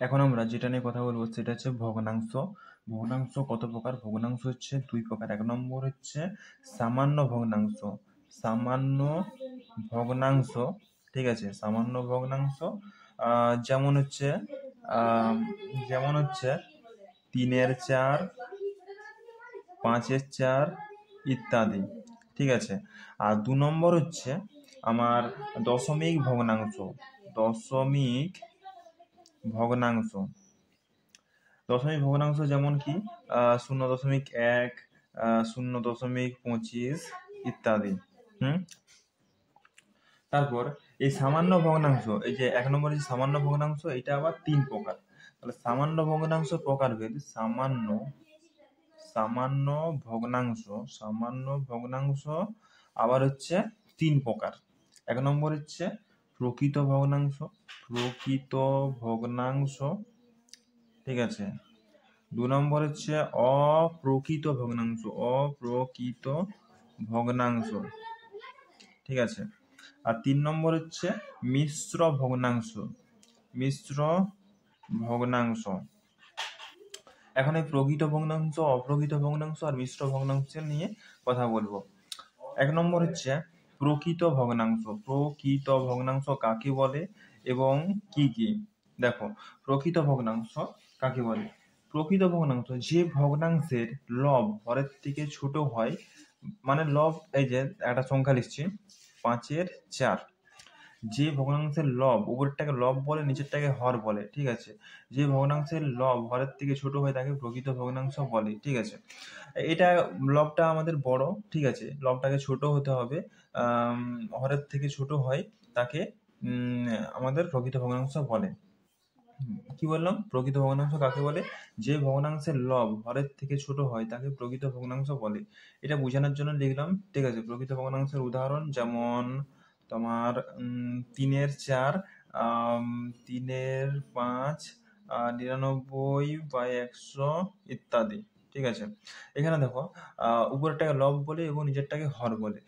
এখন আমরা যেটা নিয়ে কথা বলবো সেটা হচ্ছে ভগ্নাংশ। ভগ্নাংশ কত প্রকার? ভগ্নাংশ হচ্ছে দুই প্রকার। এক নম্বর হচ্ছে সামান্য ভগ্নাংশ। সামান্য ভগ্নাংশ, ঠিক আছে, সামান্য ভগ্নাংশ যেমন হচ্ছে আহ, যেমন হচ্ছে 3/4, 5/4 ইত্যাদি, ঠিক আছে। আর 2 নম্বর হচ্ছে আমার দশমিক ভগ্নাংশ। দশমিক ভগ্নাংশ দশমিক ভগ্নাংশ যেমন কি 0.1, 0.25 ইত্যাদি। তারপর এই সামান্য ভগ্নাংশ, এই যে 1 নম্বরে যে সামান্য ভগ্নাংশ, এটা আবার 3 প্রকার। তাহলে সামান্য ভগ্নাংশ প্রকারভেদ, সামান্য সামান্য ভগ্নাংশ সামান্য ভগ্নাংশ আবার হচ্ছে 3 প্রকার। 1 নম্বর হচ্ছে প্রকৃত ভগ্নাংশ। প্রকৃত ভগ্নাংশ, ঠিক আছে। 2 নম্বর হচ্ছে অপ্রকৃত ভগ্নাংশ। অপ্রকৃত ভগ্নাংশ, ঠিক আছে। আর 3 নম্বর হচ্ছে মিশ্র ভগ্নাংশ। মিশ্র ভগ্নাংশ। এখন এই প্রকৃত ভগ্নাংশ, অপ্রকৃত ভগ্নাংশ আর মিশ্র ভগ্নাংশ নিয়ে কথা বলবো। 1 নম্বর হচ্ছে প্রকৃত ভগ্নাংশ। প্রকৃত ভগ্নাংশ কাকে বলে এবং কি কি? দেখো, প্রকৃত ভগ্নাংশ কাকে বলে? প্রকৃত ভগ্নাংশ যে ভগ্নাংশের লব হরের থেকে ছোট হয়, মানে লব, এই যে একটা সংখ্যা লিখছি 5/4, যে ভগ্নাংশের লব, উপরেরটাকে লব বলে, নিচেরটাকে হর বলে, ঠিক আছে। যে ভগ্নাংশের লব হরের থেকে ছোট হয় তাকে প্রকৃত ভগ্নাংশ বলে, ঠিক আছে। এটা লবটা আমাদের বড়, ঠিক আছে, লবটাকে ছোট হতে হবে, হরের থেকে ছোট হয় তাকে আমাদের প্রকৃত ভগ্নাংশ বলে। কি বললাম? প্রকৃত ভগ্নাংশ কাকে বলে? যে ভগ্নাংশের লব হরের থেকে ছোট হয় তাকে প্রকৃত ভগ্নাংশ বলে। এটা বোঝানোর জন্য লিখলাম, ঠিক আছে। প্রকৃত ভগ্নাংশের উদাহরণ যেমন তোমার 3/4, 3/5, 99/100 ইত্যাদি, ঠিক আছে। এখানে দেখো, উপরেরটাকে লব বলে এবং নিচেরটাকে হর বলে।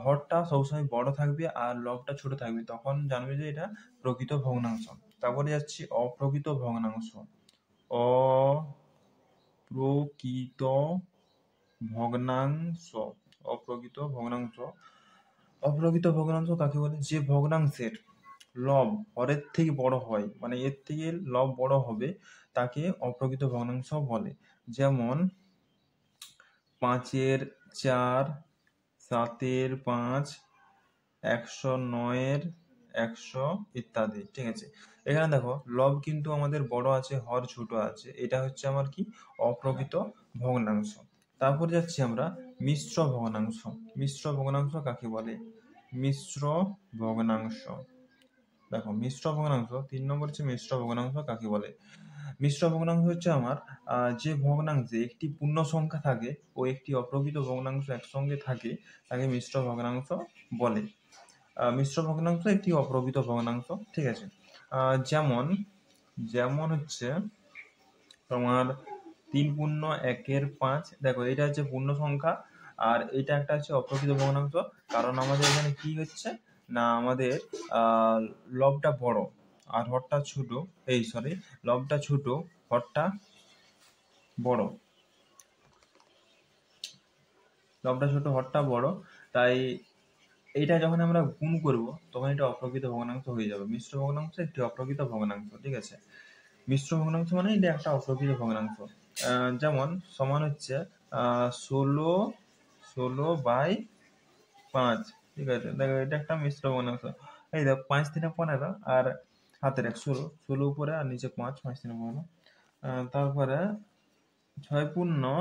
হরটা সবসময় বড় থাকবে আর লবটা ছোট থাকবে, তখন জানবে যে এটা প্রকৃত ভগ্নাংশ। তারপরে যাচ্ছি অপ্রকৃত ভগ্নাংশ। অপ্রকৃত ভগ্নাংশ। অপ্রকৃত ভগ্নাংশ অপ্রকৃত ভগ্নাংশ কাকে বলে? যে ভগ্নাংশের লব হরের থেকে বড় হয়, মানে এর থেকে লব বড় হবে, তাকে অপ্রকৃত ভগ্নাংশ বলে। যেমন 5/4, 7/5, 109/100 ইত্যাদি, ঠিক আছে। এখানে দেখো, লব কিন্তু আমাদের বড় আছে, হর ছোট আছে, এটা হচ্ছে আমার কি? অপ্রকৃত ভগ্নাংশ। তারপর যাচ্ছি আমরা মিশ্র ভগ্নাংশ। মিশ্র ভগ্নাংশ কাকে বলে? মিশ্র ভগ্নাংশ, দেখো মিশ্র ভগ্নাংশ 3 নম্বর হচ্ছে মিশ্র ভগ্নাংশ কাকে বলে? মিশ্র ভগ্নাংশ হচ্ছে আমার যে ভগ্নাংশে একটি পূর্ণ সংখ্যা থাকে ও একটি অপ্রকৃত ভগ্নাংশ একসঙ্গে থাকে তাকে মিশ্র ভগ্নাংশ বলে। মিশ্র ভগ্নাংশ একটি অপ্রকৃত ভগ্নাংশ, ঠিক আছে। যেমন যেমন হচ্ছে তোমার 3/1/5, দেখো এটা হচ্ছে পূর্ণ সংখ্যা আর এটা একটা হচ্ছে অপ্রকৃত ভগ্নাংশ। কারণ আমাদের এখানে কি হচ্ছে না, আমাদের লবটা বড় আর হরটা ছোট, লবটা ছোট, হরটা বড়, লবটা ছোট, হরটা বড়, তাই এইটা যখন আমরা গুণ করব তখন এটা অপ্রকৃত ভগ্নাংশ হয়ে যাবে। মিশ্র ভগ্নাংশ একটি অপ্রকৃত ভগ্নাংশ, ঠিক আছে। মিশ্র ভগ্নাংশ মানে এটা একটা অপ্রকৃত ভগ্নাংশ। যেমন সমান হচ্ছে 16/5, ঠিক আছে। দেখো এটা একটা মিশ্র ভগ্নাংশ। এই দেখো 5×3=15 আর হাতের 16, 16 উপরে আর নিচে 5, 5×3=15। তারপরে 6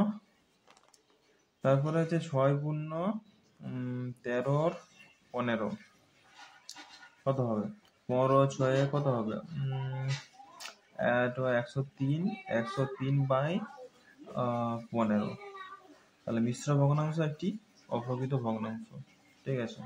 তারপরে হচ্ছে 6×13=15 কত হবে? 15×6 কত হবে? 103, 103/15। তাহলে মিশ্র ভগ্নাংশ একটি অপ্রকৃত ভগ্নাংশ, ঠিক আছে।